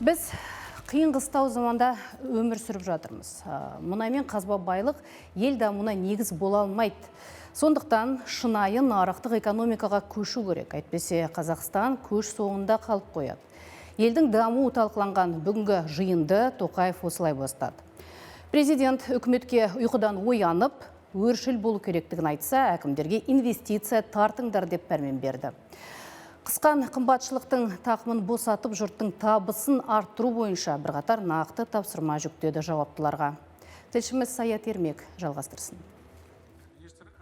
Біз қиын қыстау заманда өмір сүріп жатырмыз. Мұнай мен қазба байлық ел дамуына негіз бола алмайды. Сондықтан шынайы нарықтық экономикаға көшу керек. Әйтпесе Қазақстан көш соңында қалып қояды. Елдің дамуы талқыланған бүгінгі жиынды Тоқаев осылай бастады. Президент үкіметке ұйқыдан оянып, өршіл болу керектігін айтса, әкімдерге инвестиция тартыңдар деп пәрмен берді. Қысқан қымбатшылықтың тақымын босатып, жұрттың табысын арттыру бойынша бірқатар нақты тапсырма жүктеді жауаптыларға. Тілшіміз Саят Ермек жалғастырсын.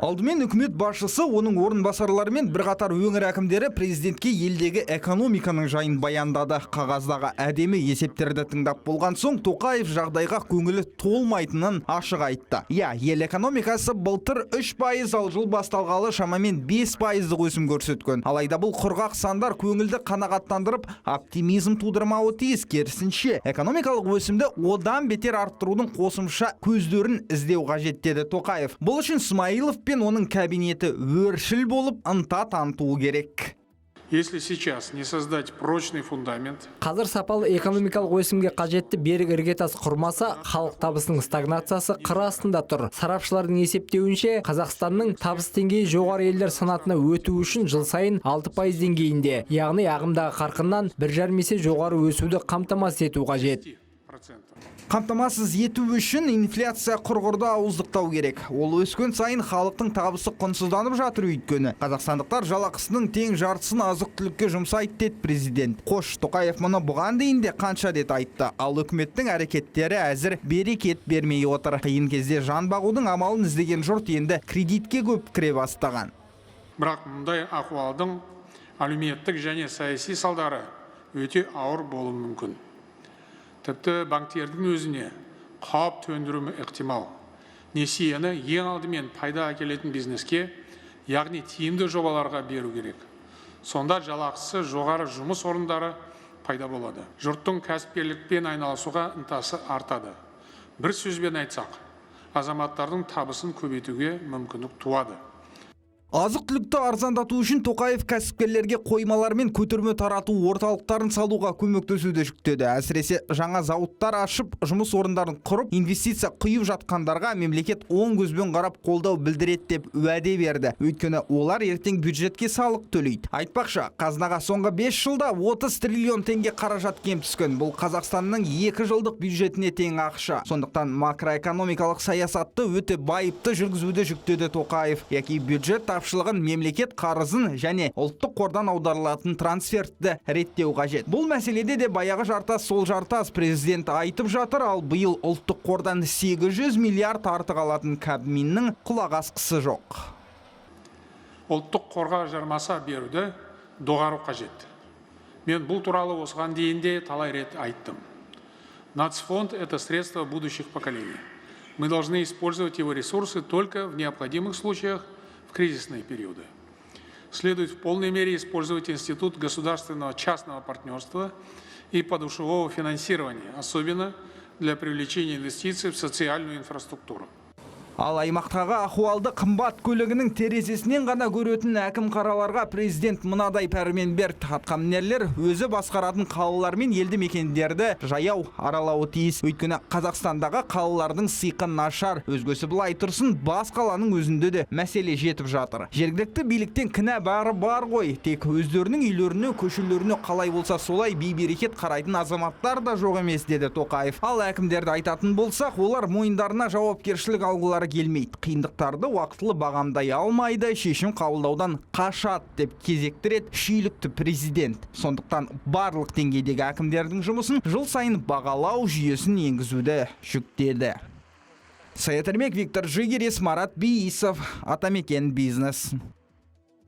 Алдымен үкімет басшысы, оның орынбасарлары мен бірқатар өңір әкімдері президентке елдегі экономиканың жайын баяндады. Қағаздағы әдемі есептерді тыңдап болған соң Тоқаев жағдайға көңілі толмайтынын ашық айтты. Ел экономикасы былтыр 3%, ал жыл басталғалы шамамен 5% өсім көрсеткен. Алайда бұл құрғақ сандар көңілді қанағаттандырып, оптимизм тудырмауы тиіс. Керісінше, экономикалық өсімді одан бетер арттырудың қосымша көздерін іздеу қажет деді Тоқаев. Бұл үшін Смайылов пен оның кабинеті өршіл болып ынта танытуы керек. Если сейчас не создать прочный фундамент, қазір сапалы экономикалық өсімге қажетті берік іргетас құрмаса, халық табысының стагнациясы қыр астында тұр. Сарапшылардың есептеуінше, Қазақстанның табыс деңгейі жоғары елдер санатына өту үшін жыл сайын 6% деңгейінде, яғни ағымдағы қарқыннан 1,5 есе жоғары өсуді қамтамасыз ету қажет. Қамтамасыз ету үшін инфляция құрғырды ауыздықтау керек. Ол өскен сайын халықтың табысы құнсызданып жатыр өйткені. Қазақстандықтар жалақысының тең жартысын азық-түлікке жұмсайды деді президент. Қош, Тоқаев мұны бұған дейін де қанша рет айтты. Ал үкіметтің әрекеттері әзір берекет бермей отыр. Қиын кезде жан бағудың амалын іздеген жұрт енді кредитке көп кіре бастаған. бірақ мұндай ахуалдың әлеуметтік және саяси салдары өте ауыр болуы мүмкін. Тіпті банктердің өзіне қауіп төндіруі ықтимал. Несиені ең алдымен пайда әкелетін бизнеске, яғни тиімді жобаларға беру керек. Сонда жалақысы жоғары жұмыс орындары пайда болады. Жұрттың кәсіпкерлікпен айналысуға ынтасы артады. Бір сөзбен айтсақ, азаматтардың табысын көбейтуге мүмкіндік туады. Азық-түлікті арзандату үшін Тоқаев кәсіпкерлерге қоймалар мен көтерме тарату орталықтарын салуға көмектесуді жүктеді. Әсіресе жаңа зауыттар ашып, жұмыс орындарын құрып, инвестиция құйып жатқандарға мемлекет оң көзбен қарап қолдау білдіреді деп уәде берді. Өйткені олар ертең бюджетке салық төлейді. Айтпақшы, қазынаға соңғы 5 жылда 30 триллион теңге қаражат кем түскен. Бұл Қазақстанның 2 жылдық бюджетіне тең ақша. Сондықтан макроэкономикалық саясатты өте байыпты жүргізуді жүктеді Тоқаев. Яки бюджет тапшылығын, мемлекет қарызын және ұлттық қордан аударылатын трансфертті реттеу қажет. Бұл мәселеде де баяғы жартас сол жартас президент айтып жатыр, ал биыл ұлттық қордан 800 миллиард артық алатын Кабминнің құлақ асқысы жоқ. Ұлттық қорға жармаса беруді доғару қажет. Мен бұл туралы осыған дейін де талай рет айттым. Нацфонд – это средство будущих поколений. Мы должны использовать его ресурсы только в необходимых случаях, в кризисные периоды. Следует в полной мере использовать институт государственного частного партнерства и подушевого финансирования, особенно для привлечения инвестиций в социальную инфраструктуру. Ал аймақтағы ахуалды қымбат көлігінің терезесінен ғана көретін әкім қараларға президент мынадай пәрмен берді. Атқамінерлер өзі басқаратын қалалар мен елді мекендерді жаяу аралауы тиіс. Өйткені Қазақстандағы қалалардың сиқы нашар. Өзгесі былай тұрсын, бас қаланың өзінде де мәселе жетіп жатыр. Жергілікті биліктен кінә бары бар ғой. Тек өздерінің үйлеріне, көшелеріне қалай болса солай бей-берекет қарайтын азаматтар да жоқ емес деді Тоқаев. Ал әкімдерді айтатын болсақ, олар мойындарына жауапкершілік алғылары келмейді. Қиындықтарды уақытылы бағамдай алмайды, шешім қабылдаудан қашады деп кезектіреді шүйлікті президент. Сондықтан барлық деңгейдегі әкімдердің жұмысын жыл сайын бағалау жүйесін енгізуді жүктеді. Саят Ермек, Виктор Жигерес, Марат Бейісов, Атамекен бизнес.